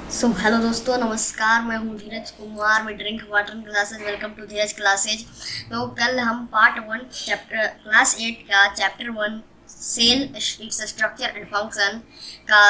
Hello दोस्तों, नमस्कार। मैं हूँ धीरज कुमार में drink water classes. Welcome to Dheeraj classes. तो कल हम पार्ट 1 चैप्टर क्लास 8 का chapter 1 cell its structure and function का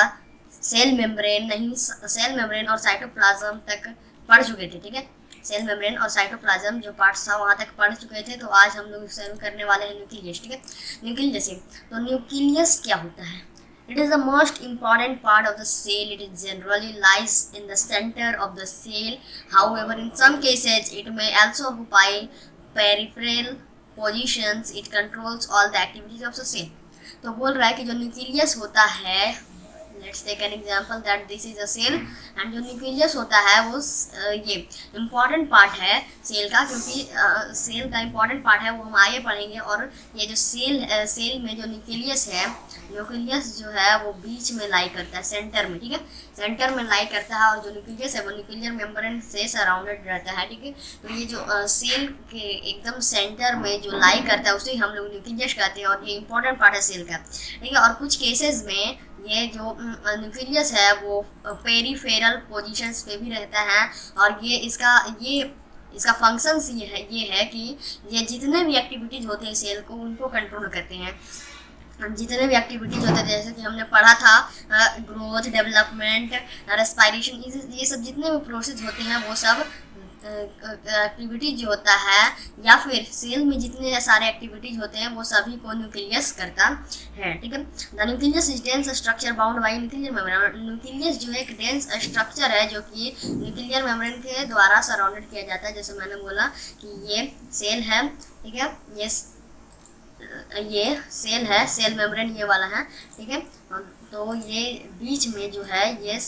सेल मेम्ब्रेन नहीं सेल मेम्ब्रेन और साइटोप्लाज्म तक पढ़ चुके थे। ठीक है, सेल मेम्ब्रेन और साइटोप्लाज्म जो पार्ट था वहाँ तक पढ़ चुके थे। तो आज हम लोग शुरू करने वाले हैं न्यूक्लियस। ठीक है, न्यूक्लियस। तो न्यूक्लियस क्या होता है? It is the most important part of the cell. It generally lies in the center of the cell. However, in some cases, it may also occupy peripheral positions. It controls all the activities of the cell. तो बोल रहा है कि जो nucleus होता है, let's take an example that this is a cell, and जो nucleus होता है वो ये इम्पॉर्टेंट पार्ट है सेल का, क्योंकि सेल का इम्पॉर्टेंट पार्ट है वो हम आगे पढ़ेंगे। और ये जो सेल में जो न्यूक्लियस है, न्यूक्लियस जो है वो बीच में लाई करता है, सेंटर में। ठीक है, सेंटर में लाई करता है, और जो न्यूक्लियस है वो न्यूक्लियर मेम्ब्रेन से सराउंडेड रहता है। ठीक है, तो ये जो सेल के एकदम सेंटर में जो लाई करता है उसे हम लोग न्यूक्लियस कहते हैं, और ये इंपॉर्टेंट पार्ट है सेल का। ठीक है, और कुछ केसेस में ये जो न्यूक्लियस है वो पेरीफेरल पोजीशंस पे भी रहता है, और ये इसका फंक्शंस ये है कि ये जितने भी एक्टिविटीज़ होते हैं सेल को उनको कंट्रोल करते हैं। जितने भी एक्टिविटीज होते हैं, जैसे कि हमने पढ़ा था ग्रोथ, डेवलपमेंट, रेस्पायरेशन, ये सब जितने भी प्रोसेस होते हैं वो सब एक्टिविटीज जो होता है, या फिर सेल में जितने सारे एक्टिविटीज होते हैं वो सभी को न्यूक्लियस करता है। ठीक है, the nucleus is dense structure bound by nuclear membrane. Nucleus जो है एक डेंस स्ट्रक्चर है जो कि न्यूक्लियर मेम्ब्रेन के द्वारा सराउंडेड किया जाता है। जैसे मैंने बोला कि ये सेल है। ठीक है, ये सेल है, सेल मेम्ब्रेन ये वाला है। ठीक है, तो ये बीच में जो है ये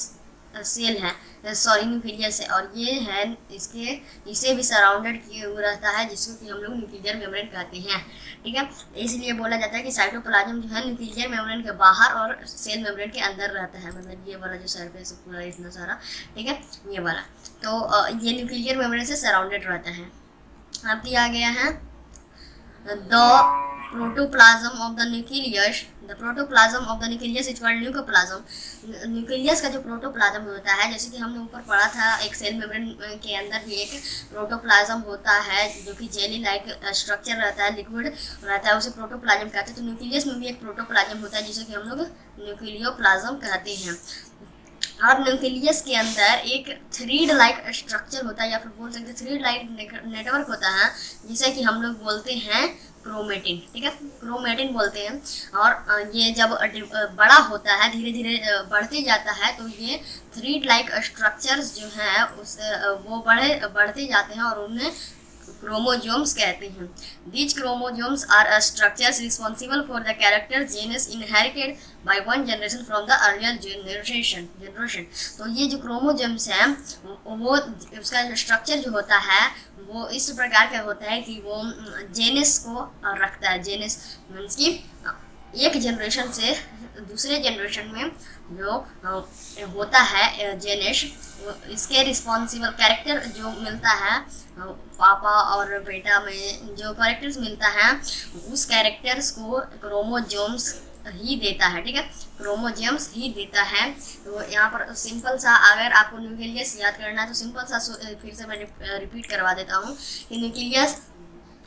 सेल है, सॉरी न्यूक्लियस है, और ये है इसे भी सराउंडेड किए हुए रहता है, जिसको कि हम लोग न्यूक्लियर मेम्ब्रेन कहते हैं। ठीक है, इसलिए बोला जाता है कि साइटोप्लाज्म जो है न्यूक्लियर मेम्ब्रेन के बाहर और सेल मेम्ब्रेन के अंदर रहता है, मतलब ये वाला जो सरफेस पूरा इतना सारा। ठीक है, ये वाला, तो ये न्यूक्लियर मेम्ब्रेन से सराउंडेड रहता है। अब दिया गया है the protoplasm of the nucleus. The protoplasm of the nucleus is called nucleoplasm. Nucleus का जो प्रोटोप्लाज्म होता है, जैसे कि हमने ऊपर पढ़ा था, एक सेल मेम्ब्रेन के अंदर भी एक प्रोटोप्लाज्म होता है जो कि जेली लाइक स्ट्रक्चर रहता है, लिक्विड रहता है, उसे प्रोटोप्लाज्म कहते हैं। तो न्यूक्लियस में भी एक प्रोटोप्लाज्म होता है जिसे कि हम लोग न्यूक्लियोप्लाज्म कहते हैं। और न्यूक्लियस के अंदर एक थ्रीड लाइक स्ट्रक्चर होता है, या फिर बोल सकते हैं थ्रीड लाइक नेटवर्क होता है, जिसे कि हम लोग बोलते हैं क्रोमेटिन। ठीक है, क्रोमेटिन बोलते हैं। और ये जब बड़ा होता है, धीरे धीरे बढ़ते जाता है, तो ये थ्रीड लाइक स्ट्रक्चर्स जो हैं वो बढ़ते जाते हैं, और उन्हें क्रोमोजोम्स कहते हैं। These chromosomes are structures responsible for the character genes inherited by one generation from the earlier generation। तो ये जो क्रोमोजोम्स हैं वो उसका स्ट्रक्चर जो होता है वो इस प्रकार का होता है कि वो जेनेस को रखता है। जेनेस मीन्स कि एक जनरेशन से दूसरे जनरेशन में जो होता है जेनेस, इसके रिस्पॉन्सिबल कैरेक्टर जो मिलता है पापा और बेटा में जो कैरेक्टर्स मिलता है, उस कैरेक्टर्स को क्रोमोजोम्स ही देता है। ठीक है, क्रोमोजोम्स ही देता है। तो यहाँ पर सिंपल सा, अगर आपको न्यूक्लियस याद करना है तो सिंपल सा फिर से मैं रिपीट करवा देता हूँ कि न्यूक्लियस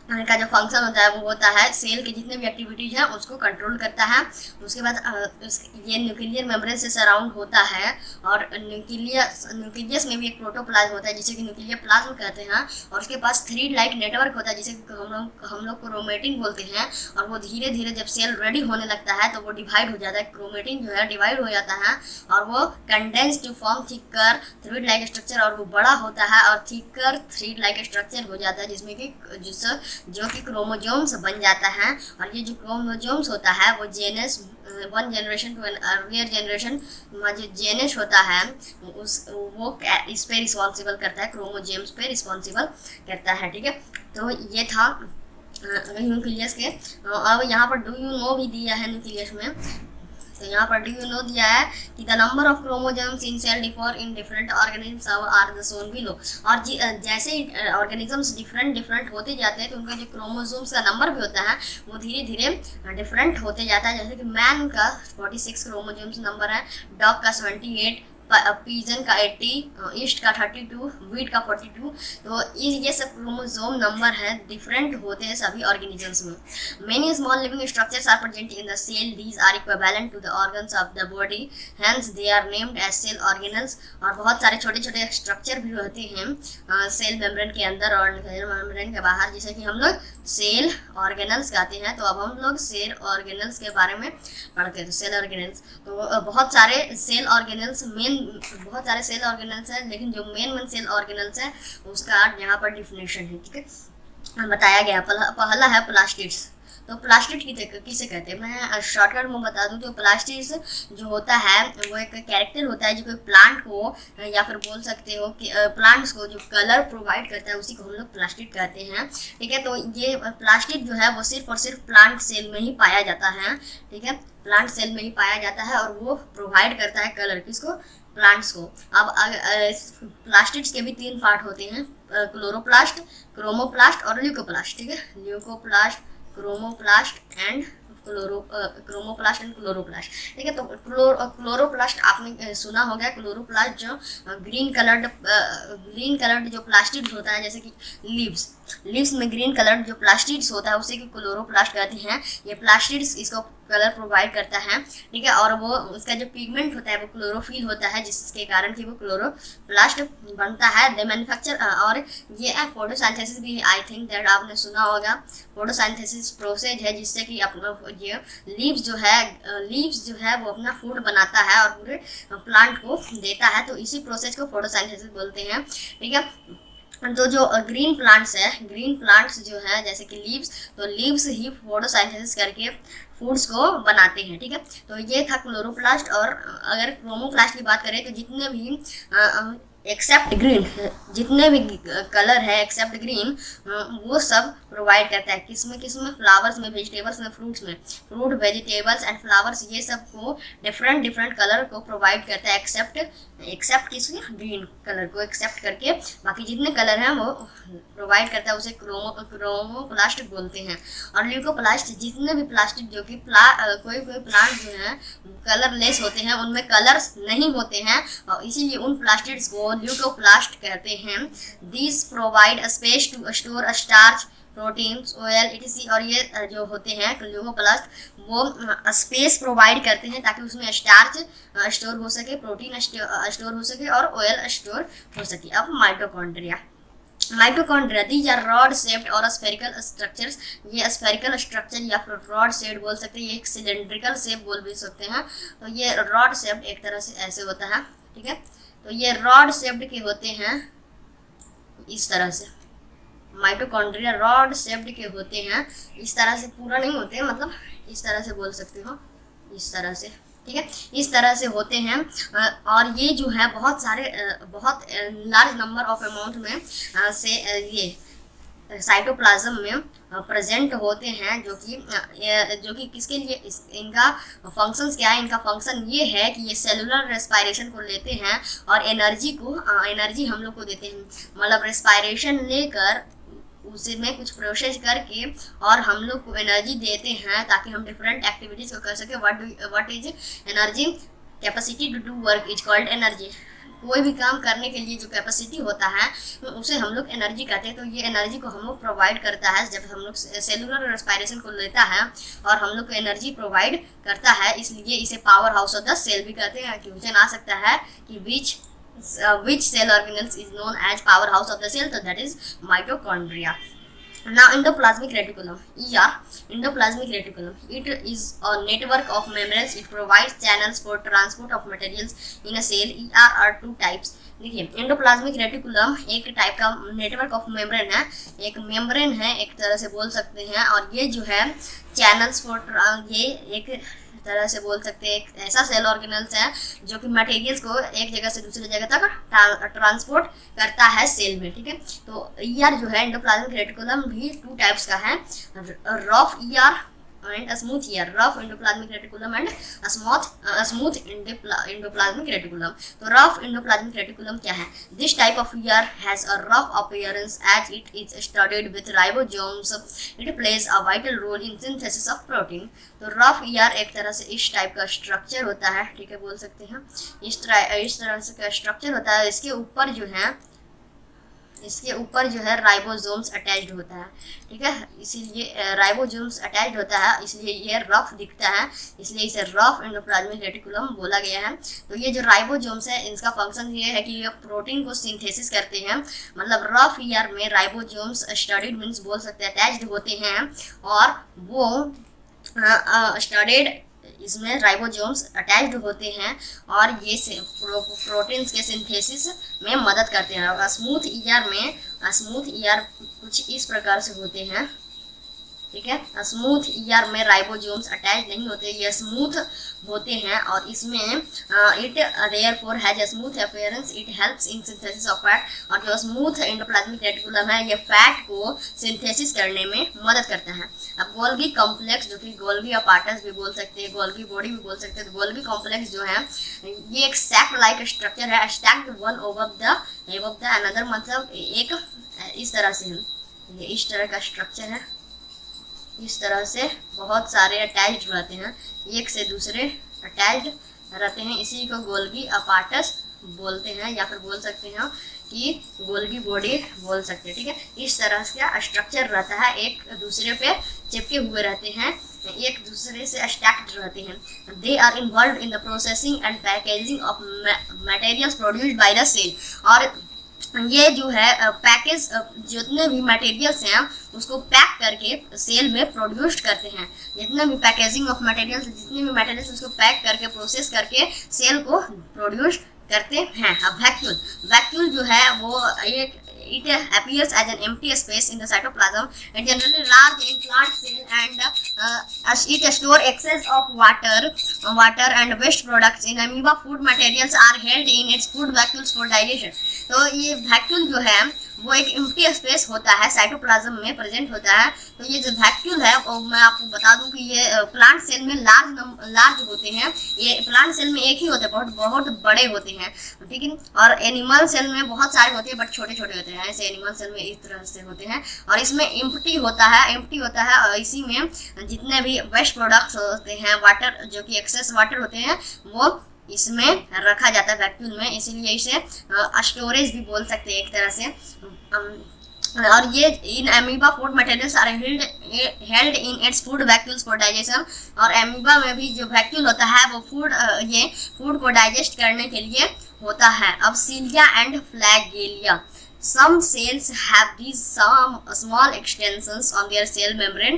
का जो फंक्शन होता है वो होता है सेल की जितने भी एक्टिविटीज हैं उसको कंट्रोल करता है। उसके बाद ये न्यूक्लियर मेम्ब्रेन से सराउंड होता है, और न्यूक्लियस में भी एक प्रोटोप्लाज्म होता है जिसे कि न्यूक्लियर प्लाज्म कहते हैं, और उसके पास थ्रीड लाइक नेटवर्क होता है जिसे हम लोग क्रोमेटिन बोलते हैं। और वो धीरे धीरे जब सेल रेडी होने लगता है तो वो डिवाइड हो जाता है, क्रोमेटिन जो है डिवाइड हो जाता है, और वो condense to form thicker thread like structure, और वो बड़ा होता है और थिकर थ्रीड लाइक स्ट्रक्चर हो जाता है, जिसमें कि जो कि क्रोमोजोम्स बन जाता है। और ये जो क्रोमोजोम्स होता है वो genes, one generation to an earlier generation जो जेनेस होता है वो इस पे रिस्पॉन्सिबल करता है, क्रोमोजोम्स पे रिस्पॉन्सिबल करता है। ठीक है, तो ये था न्यूक्लियस के। अब यहाँ पर डू यू नो भी दिया है न्यूक्लियस में। तो यहाँ पर डू यू नो दिया है कि the number of chromosomes in cell differ in different organisms are the shown below. और जैसे ऑर्गेनिजम्स डिफरेंट होते जाते हैं तो उनका जो क्रोमोजोम्स का नंबर भी होता है वो धीरे धीरे डिफरेंट होते जाता है। जैसे कि मैन का 46 क्रोमोजोम्स नंबर है, डॉग का 78, पिजन का 80, ईस्ट का 32, व्हीट का 42। तो ये सब क्रोमोसोम नंबर है, डिफरेंट होते हैं सभी ऑर्गेनिजम्स में। Many small living structures are present in the cell, these are equivalent to the organs of the body, hence they are named as cell organelles. और बहुत सारे छोटे छोटे स्ट्रक्चर भी रहते हैं सेल मेम्ब्रेन के अंदर और सेल मेम्ब्रेन के बाहर, जिसे कि हम लोग सेल ऑर्गेनल्स कहते हैं। तो अब हम लोग सेल ऑर्गेनल्स के बारे में पढ़ते हैं। तो सेल ऑर्गेनल्स, तो बहुत सारे सेल ऑर्गेनल्स बहुत सारे सेल ऑर्गेनल्स हैं, लेकिन जो मेन सेल ऑर्गेनल्स है उसका यहाँ पर डिफिनेशन है, ठीक है, बताया गया। पहला है प्लास्टिड्स। तो प्लास्टिड किसे कहते हैं, मैं शॉर्टकट में बता दूं। तो प्लास्टिड्स जो होता है वो एक कैरेक्टर होता है जो कोई प्लांट को, या फिर बोल सकते हो कि प्लांट्स को जो कलर प्रोवाइड करता है उसी को हम लोग प्लास्टिड कहते हैं, ठीक है। तो ये प्लास्टिड जो है वो सिर्फ और सिर्फ प्लांट सेल में ही पाया जाता है, ठीक है, प्लांट सेल में ही पाया जाता है, और वो प्रोवाइड करता है कलर किसको, प्लांट्स को। अब प्लास्टिड्स के भी 3 पार्ट होते हैं, क्लोरोप्लास्ट, क्रोमोप्लास्ट और ल्यूकोप्लास्ट, ठीक है, ल्यूकोप्लास्ट, क्रोमोप्लास्ट एंड क्लोरोप्लास्ट, ठीक है। तो क्लोरोप्लास्ट आपने सुना होगा। क्लोरोप्लास्ट जो ग्रीन कलर्ड जो प्लास्टिड्स होता है, जैसे कि लीव्स में ग्रीन कलर्ड जो प्लास्टिड्स होता है उसे क्लोरोप्लास्ट कहते हैं। ये प्लास्टिड्स इसको कलर प्रोवाइड करता है, ठीक है, और वो उसका जो पिगमेंट होता है वो क्लोरोफिल होता है, जिसके कारण कि वो क्लोरोप्लास्ट बनता है। दे मैन्युफैक्चर, और ये फोटोसिंथेसिस भी आई थिंक दैट आपने सुना होगा। फोटोसिंथेसिस प्रोसेस है जिससे कि अपना ये लीव्स जो है वो अपना फूड बनाता है और पूरे प्लांट को देता है। तो इसी प्रोसेस को फोटोसिंथेसिस बोलते हैं, ठीक है। तो जो ग्रीन प्लांट्स जो है जैसे कि लीव्स, तो लीव्स ही फोटोसिंथेसिस करके फूड्स को बनाते हैं, ठीक है। तो ये था क्लोरोप्लास्ट। और अगर क्रोमोप्लास्ट की बात करें तो जितने भी एक्सेप्ट ग्रीन, जितने भी कलर है एक्सेप्ट ग्रीन, वो सब प्रोवाइड करता है। किसमें फ्लावर्स में, वेजिटेबल्स में, फ्रूट्स में। फ्रूट, वेजिटेबल्स एंड फ्लावर्स ये सब को डिफरेंट कलर को प्रोवाइड करता है, एक्सेप्ट किसके, ग्रीन कलर को एक्सेप्ट करके बाकी जितने कलर हैं वो प्रोवाइड करता है, उसे क्रोमोप्लास्ट बोलते हैं। और ल्यूकोप्लास्ट, जितने भी प्लास्टिक जो कि कोई प्लांट जो है कलरलेस होते हैं, उनमें कलर्स नहीं होते हैं, और इसीलिए उन प्लास्टिड्स को ल्यूकोप्लास्ट कहते हैं। This provide space to store starch, proteins, oil etc। और ये जो होते हैं ल्यूकोप्लास्ट वो स्पेस प्रोवाइड करते हैं ताकि उसमें स्टार्च स्टोर हो सके, प्रोटीन स्टोर हो सके और ऑयल स्टोर हो सके। अब mitochondria, these are rod shaped और स्फेरिकल स्ट्रक्चर्स। ये स्फेरिकल स्ट्रक्चर या फिर रॉड शेप्ड बोल सकते हैं, ये एक सिलेंड्रिकल शेप बोल भी सकते हैं। तो ये रॉड शेप्ड एक तरह से ऐसे होता है, ठीक है। तो ये रॉड शेप्ड के होते हैं इस तरह से। माइटोकॉन्ड्रिया रॉड शेप्ड के होते हैं, इस तरह से पूरा नहीं होते, मतलब इस तरह से बोल सकते हो, इस तरह से, ठीक है, इस तरह से होते हैं। और ये जो है बहुत लार्ज नंबर ऑफ अमाउंट में से ये साइटोप्लाज्म में प्रेजेंट होते हैं, जो कि किसके लिए, इनका फंक्शंस क्या है। इनका फंक्शन ये है कि ये सेलुलर रेस्पायरेशन को लेते हैं और एनर्जी हम लोग को देते हैं, मतलब रेस्पायरेशन लेकर उसे में कुछ प्रोसेस करके और हम लोग को एनर्जी देते हैं ताकि हम डिफरेंट एक्टिविटीज को कर सके। What is energy, capacity to do work is called energy. कोई भी काम करने के लिए जो कैपेसिटी होता है उसे हम लोग एनर्जी कहते हैं। तो ये एनर्जी को हम लोग प्रोवाइड करता है जब हम लोग सेलुलर रेस्पायरेशन को लेता है और हम लोग को एनर्जी प्रोवाइड करता है, इसलिए इसे powerhouse of the cell भी कहते हैं। क्वेश्चन आ सकता है कि which cell organelles is known as powerhouse of the cell, so that is mitochondria. Now endoplasmic reticulum, it is a network of membranes. It provides channels for transport of materials in a cell. are 2 types. देखिए endoplasmic reticulum एक type का network of membrane है, एक membrane है एक तरह से बोल सकते हैं। और ये जो है चैनल्स फॉर, ये एक तरह से बोल सकते हैं एक ऐसा सेल ऑर्गेनल्स है जो कि मटेरियल्स को एक जगह से दूसरी जगह तक ट्रांसपोर्ट करता है सेल में, ठीक है। तो ईआर जो है एंडोप्लाज्मिक रेटिकुलम भी 2 टाइप्स का है, rough ER and a smooth ER, rough endoplasmic reticulum and a smooth endoplasmic reticulum. तो rough endoplasmic reticulum क्या है? This type of ER has a rough appearance as it is studded with ribosomes. It plays a vital role in synthesis of protein. तो rough ER एक तरह से इस type का structure होता है, ठीक है, बोल सकते हैं इस तरह से का स्ट्रक्चर होता है। इसके ऊपर जो है राइबोसोम्स अटैच्ड होता है, ठीक है, इसीलिए राइबोसोम्स अटैच्ड होता है, इसलिए ये रफ दिखता है, इसलिए इसे रफ एंडोप्लाज्मिक रेटिकुलम बोला गया है। तो ये जो राइबोसोम्स है इनका फंक्शन ये है कि ये प्रोटीन को सिंथेसिस करते हैं, मतलब रफ ईयर में राइबोसोम्स स्टडीड मीन्स बोल सकते हैं अटैच्ड होते हैं, और वो स्टडीड इसमें राइबोसोम्स अटैच्ड होते हैं और ये प्रोटीन्स के सिंथेसिस में मदद करते हैं। और स्मूथ ईआर कुछ इस प्रकार से होते हैं, ठीक है। स्मूथ ईआर में राइबोसोम्स अटैच नहीं होते, ये स्मूथ होते हैं और इसमें it therefore has a smooth appearance, it helps in synthesis of fat. और जो स्मूथ एंडोप्लाज्मिक रेटिकुलम है ये फैट को सिंथेसिस करने में मदद करता है। अब गोल्गी कॉम्प्लेक्स, जो कि गोल्गी अपार्टस भी बोल सकते हैं, गोल्गी बॉडी भी बोल सकते हैं, तो गोल्गी कॉम्प्लेक्स जो है ये एक सैक लाइक स्ट्रक्चर है, stacked one over the another, मतलब एक इस तरह से ये इस तरह का स्ट्रक्चर है, इस तरह से बहुत सारे अटैच्ड रहते हैं, एक से दूसरे अटैच्ड रहते हैं, इसी को गोल्गी अपार्टस बोलते हैं, या फिर बोल सकते हैं कि गोल्गी बॉडी बोल सकते हैं, ठीक है। इस तरह का स्ट्रक्चर रहता है, एक दूसरे पे चिपके हुए रहते हैं, एक दूसरे से स्टैक्ड रहते हैं। They are involved in the processing and packaging of materials produced by the cell. और ये जो है पैकेज जितने भी मटेरियल्स हैं उसको पैक करके सेल में प्रोड्यूस करते हैं, जितने भी पैकेजिंग ऑफ मटेरियल्स, जितने भी मटेरियल्स उसको पैक करके प्रोसेस करके सेल को प्रोड्यूस करते हैं। अब वैक्यूल जो है वो एक it appears as an empty space in the cytoplasm and generally large in plant cell, and it store excess of water and waste products in amoeba. Food materials are held in its food vacuoles for digestion. तो ये vacuole जो है वो एक empty space होता है, cytoplasm में present होता है। तो ये जो वैक्यूल है वो मैं आपको बता दूं कि ये प्लांट सेल में लार्ज होते हैं, ये प्लांट सेल में एक ही होते हैं, बहुत बड़े होते हैं, ठीक है। और एनिमल सेल में बहुत सारे होते हैं बट छोटे छोटे होते हैं, ऐसे एनिमल सेल में इस तरह से होते हैं। और इसमें एम्प्टी होता है और इसी में जितने भी वेस्ट प्रोडक्ट्स होते हैं, वाटर जो कि एक्सेस वाटर होते हैं, वो इसमें रखा जाता है वैक्यूल में, इसीलिए इसे स्टोरेज भी बोल सकते हैं एक तरह से। और ये in amoeba food materials are held in its food vacuoles for digestion. और अमीबा में भी जो वैक्यूल होता है वो फूड को डाइजेस्ट करने के लिए होता है। अब cilia and flagella, some cells have these some small extensions on their cell membrane.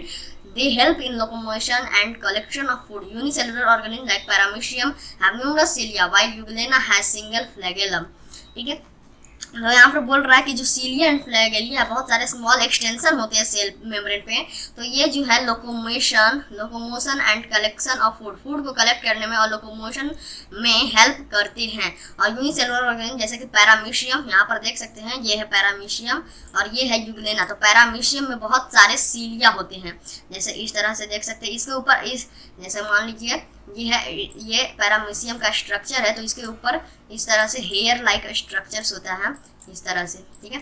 They help in locomotion and collection of food. Unicellular organisms like Paramecium have numerous cilia, while Euglena has single flagellum. ठीक है, तो यहाँ पर बोल रहा है कि जो सीलिया एंड फ्लैगेलिया बहुत सारे स्मॉल एक्सटेंशन होते हैं सेल मेम्ब्रेन पे, तो ये जो है locomotion and collection of food को कलेक्ट करने में और लोकोमोशन में हेल्प करते हैं। और यूनिसेलुलर ऑर्गेनिज्म जैसे कि पैरामीशियम, यहाँ पर देख सकते हैं ये है पैरामीशियम और ये है यूग्लेना। तो पैरामीशियम में बहुत सारे सीलिया होते हैं, जैसे इस तरह से देख सकते हैं। इसके ऊपर इस जैसे मान लीजिए ये पैरामीशियम का स्ट्रक्चर है, तो इसके ऊपर इस तरह से हेयर लाइक स्ट्रक्चर्स होता है इस तरह से, ठीक है।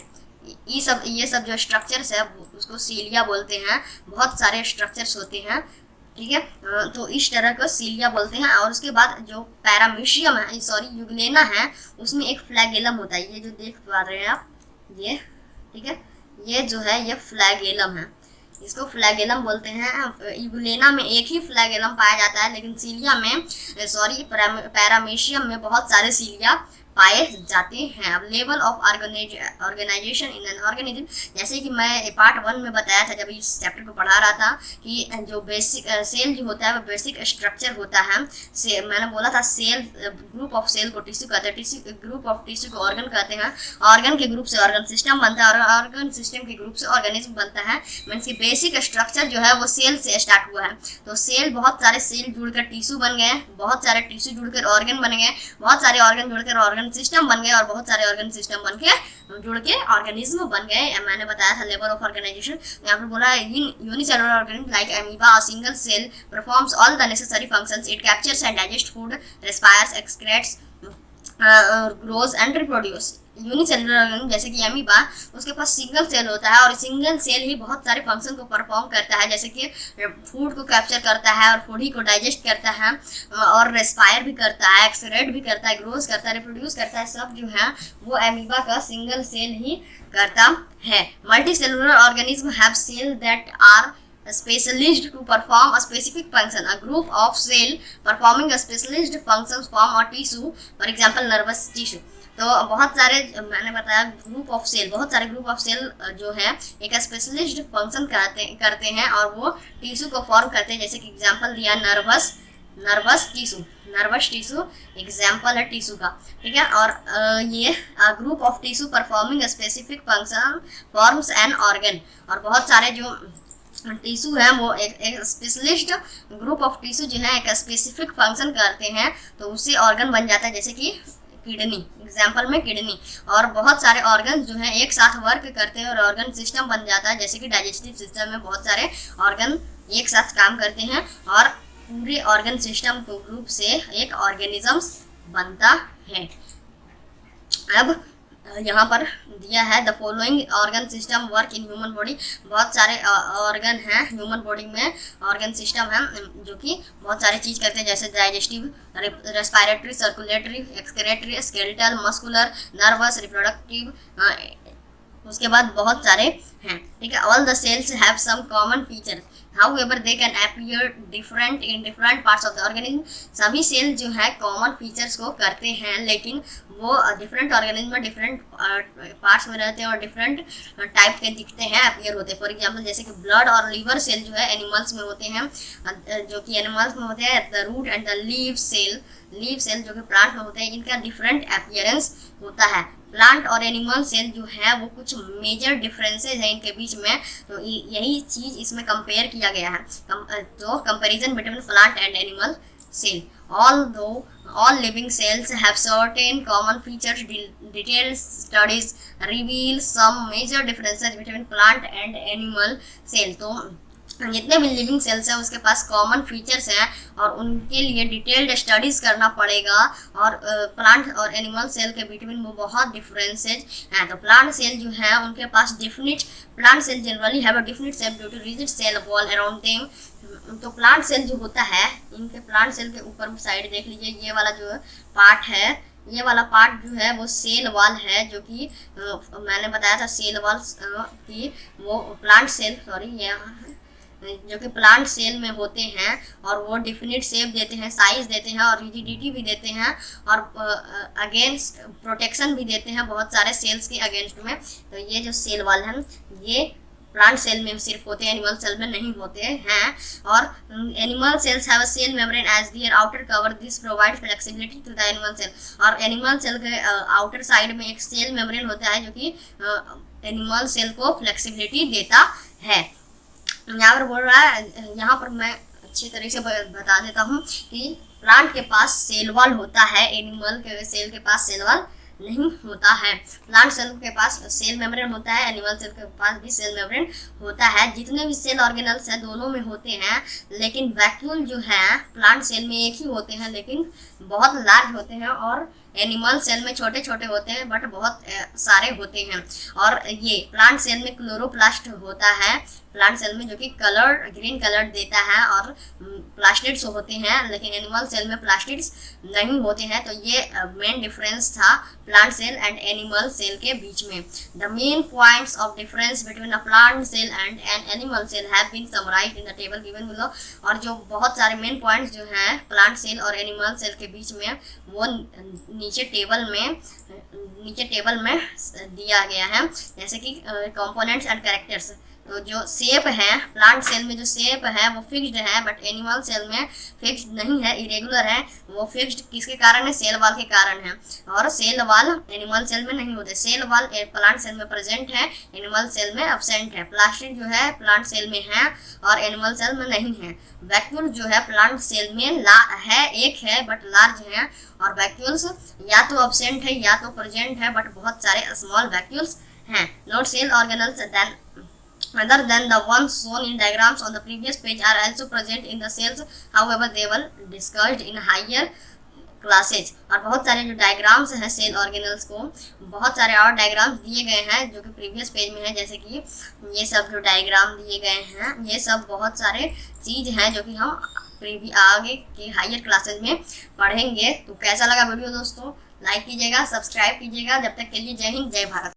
ये सब जो स्ट्रक्चर्स है उसको सीलिया बोलते हैं, बहुत सारे स्ट्रक्चर्स होते हैं, ठीक है। तो इस तरह को सीलिया बोलते हैं। और उसके बाद जो पैरामीशियम है, यूग्लेना है, उसमें एक फ्लैगेलम होता है, ये जो देख पा रहे हैं आप, ये ठीक है, ये जो है ये फ्लैगेलम है, इसको फ्लैगेलम बोलते हैं। यूग्लेना में एक ही फ्लैगेलम पाया जाता है, लेकिन सीलिया में पैरामीशियम में बहुत सारे सीलिया पाए जाते हैं। अब level of organisation in an organism, जैसे कि मैं पार्ट 1 में बताया था जब इस चैप्टर को पढ़ा रहा था कि जो बेसिक सेल जो होता है वो बेसिक स्ट्रक्चर होता है। मैंने बोला था सेल, ग्रुप ऑफ सेल को टिश्यू कहते हैं, ग्रुप ऑफ टिश्यू को ऑर्गन कहते हैं, ऑर्गन के ग्रुप से ऑर्गन सिस्टम बनता है और ऑर्गन सिस्टम के ग्रुप से ऑर्गेनिज्म बनता है। मीन्स की बेसिक स्ट्रक्चर जो है वो सेल से स्टार्ट हुआ है। तो सेल, बहुत सारे सेल जुड़कर टिश्यू बन गए, बहुत सारे टिश्यू जुड़कर ऑर्गन बन गए, बहुत सारे ऑर्गन जुड़कर ऑर्गन ऑर्गन सिस्टम बन गए और बहुत सारे ऑर्गन सिस्टम बन के जुड़ के ऑर्गेनिज्म बन गए। मैंने बताया था लेवल ऑफ ऑर्गेनाइजेशन, यहाँ पर बोला unicellular organism like amoeba, single cell performs all the necessary functions, it captures and digest food, respires, excretes, grows and reproduce. Unicellular organism जैसे कि अमीबा, उसके पास सिंगल सेल होता है और सिंगल सेल ही बहुत सारे फंक्शन को परफॉर्म करता है, जैसे कि फूड को कैप्चर करता है और फूड ही को डाइजेस्ट करता है और रेस्पायर भी करता है, एक्सक्रेट भी करता है, ग्रोज करता है, रिप्रोड्यूस करता है, सब जो है वो अमीबा का सिंगल सेल ही करता है। Multicellular organism have cell that are specialized to perform a specific function. A group of cell performing a specialized functions form a tissue, for example nervous tissue. तो बहुत सारे मैंने बताया group of cell, बहुत सारे group of cell जो है एक स्पेशलिस्ट फंक्शन करते हैं और वो टिश्यू को फॉर्म करते हैं, जैसे कि एग्जांपल दिया नर्वस टिश्यू एग्जांपल है टिश्यू का, ठीक है। और ये group of tissue performing specific function forms an organ, और बहुत सारे जो टिश्यू है वो एक स्पेशलिस्ट ग्रुप ऑफ टिश्यू जो है एक स्पेसिफिक फंक्शन करते हैं तो उससे ऑर्गन बन जाता है, जैसे कि किडनी, एग्जाम्पल में किडनी। और बहुत सारे ऑर्गन जो है एक साथ वर्क करते हैं और ऑर्गन सिस्टम बन जाता है, जैसे कि डाइजेस्टिव सिस्टम में बहुत सारे ऑर्गन एक साथ काम करते हैं और पूरे ऑर्गन सिस्टम को ग्रुप से एक ऑर्गेनिजम्स बनता है। अब यहाँ पर दिया है the following organ system work in human body. बहुत सारे ऑर्गन हैं ह्यूमन बॉडी में, ऑर्गन सिस्टम है जो कि बहुत सारी चीज़ करते हैं, जैसे digestive, respiratory, circulatory, excretory, skeletal, muscular, nervous, reproductive, उसके बाद बहुत सारे हैं, ठीक है। All the cells have some common feature, however they can appear different in different parts of the organism। सभी सेल जो है कॉमन फीचर्स को करते हैं, लेकिन वो डिफरेंट ऑर्गेनिज्म में डिफरेंट पार्ट्स में रहते हैं और डिफरेंट टाइप के दिखते हैं, अपीयर होते हैं। फॉर एग्जांपल जैसे कि ब्लड और लीवर सेल जो है एनिमल्स में होते हैं, जो कि एनिमल्स में होते हैं। The root and the leave cell जो कि प्लांट में होते हैं, इनका डिफरेंट अपीयरेंस होता है। प्लांट और एनिमल सेल जो है वो कुछ मेजर डिफरेंसेस हैं इनके बीच में, तो यही चीज़ इसमें कंपेयर किया गया है। तो comparison between plant and animal cell. All living cells have certain common features. Detailed studies reveal some major differences between plant and animal cell। तो जितने भी लिविंग सेल्स हैं उसके पास कॉमन फीचर्स हैं और उनके लिए डिटेल्ड स्टडीज़ करना पड़ेगा, और प्लांट और एनिमल सेल के बिटवीन वो बहुत डिफरेंसेज हैं। तो प्लांट सेल जो है उनके पास plant cell generally have a definite shape due to rigid cell wall around them. तो प्लांट सेल जो होता है, इनके प्लांट सेल के ऊपर साइड देख लीजिए, ये वाला जो पार्ट है, ये वाला पार्ट जो है वो सेल वॉल है, जो कि मैंने बताया था सेल वॉल की वो प्लांट सेल जो कि प्लांट सेल में होते हैं, और वो डिफिनिट शेप देते हैं, साइज देते हैं और रिजिडिटी भी देते हैं और अगेंस्ट प्रोटेक्शन भी देते हैं बहुत सारे सेल्स के अगेंस्ट में। तो ये जो सेल वॉल है ये प्लांट सेल में सिर्फ होते हैं, एनिमल सेल में नहीं होते हैं। और animal cells have a cell membrane as their outer cover, this provide flexibility to the animal cell. और एनिमल सेल के आउटर साइड में एक सेल मेम्ब्रेन होता है जो कि एनिमल सेल को फ्लेक्सिबिलिटी देता है। यहाँ पर बोल रहा है, यहाँ पर मैं अच्छी तरीके से बता देता हूँ कि प्लांट के पास सेल वॉल होता है, एनिमल के सेल के पास सेल वॉल नहीं होता है। प्लांट सेल के पास सेल मेम्ब्रेन होता है, एनिमल सेल के पास भी सेल मेम्ब्रेन होता है। जितने भी सेल ऑर्गेनल्स हैं दोनों में होते हैं, लेकिन वैक्यूल जो है प्लांट सेल में एक ही होते हैं लेकिन बहुत लार्ज होते हैं, और एनिमल सेल में छोटे छोटे होते हैं बट बहुत सारे होते हैं। और ये प्लांट सेल में क्लोरोप्लास्ट होता है, प्लांट सेल में जो कि ग्रीन कलर देता है और प्लास्टिड्स होते हैं, लेकिन एनिमल सेल में प्लास्टिड्स नहीं होते हैं। तो ये मेन डिफरेंस था plant cell and animal cell के बीच में। The main points of difference between a plant cell and an animal cell have been summarised in the table given below. और जो बहुत सारे मेन पॉइंट्स जो हैं प्लांट सेल और एनिमल सेल के बीच में वो नीचे टेबल में दिया गया है, जैसे कि कंपोनेंट्स एंड कैरेक्टर्स। तो जो शेप है प्लांट सेल में जो शेप है वो फिक्स्ड है, बट एनिमल सेल में फिक्स्ड नहीं है, इरेगुलर है। वो फिक्स्ड किसके कारण है? सेल वॉल के कारण है। और सेल वॉल एनिमल सेल में नहीं होते। सेल वॉल प्लांट सेल में प्रेजेंट है, एनिमल सेल में एब्सेंट है। प्लास्टिड जो है प्लांट सेल में है और एनिमल सेल में नहीं है। वैक्यूल जो है प्लांट सेल में है, एक है बट लार्ज है। और वैक्यूल्स या तो एब्सेंट है या तो प्रेजेंट है, बट बहुत सारे स्मॉल वैक्यूल्स हैं। Note cell organelles than other than the ones shown in diagrams on the previous page are also present in the cells, however they were discussed in higher classes. और बहुत सारे जो diagrams हैं cell organelles को, बहुत सारे और diagrams दिए गए हैं जो कि प्रीवियस पेज में है, जैसे कि ये सब जो डायग्राम दिए गए हैं ये सब बहुत सारे चीज़ हैं जो कि हम आगे के हायर क्लासेज में पढ़ेंगे। तो कैसा लगा वीडियो दोस्तों? लाइक कीजिएगा, सब्सक्राइब कीजिएगा। जब तक के लिए जय हिंद, जय भारत।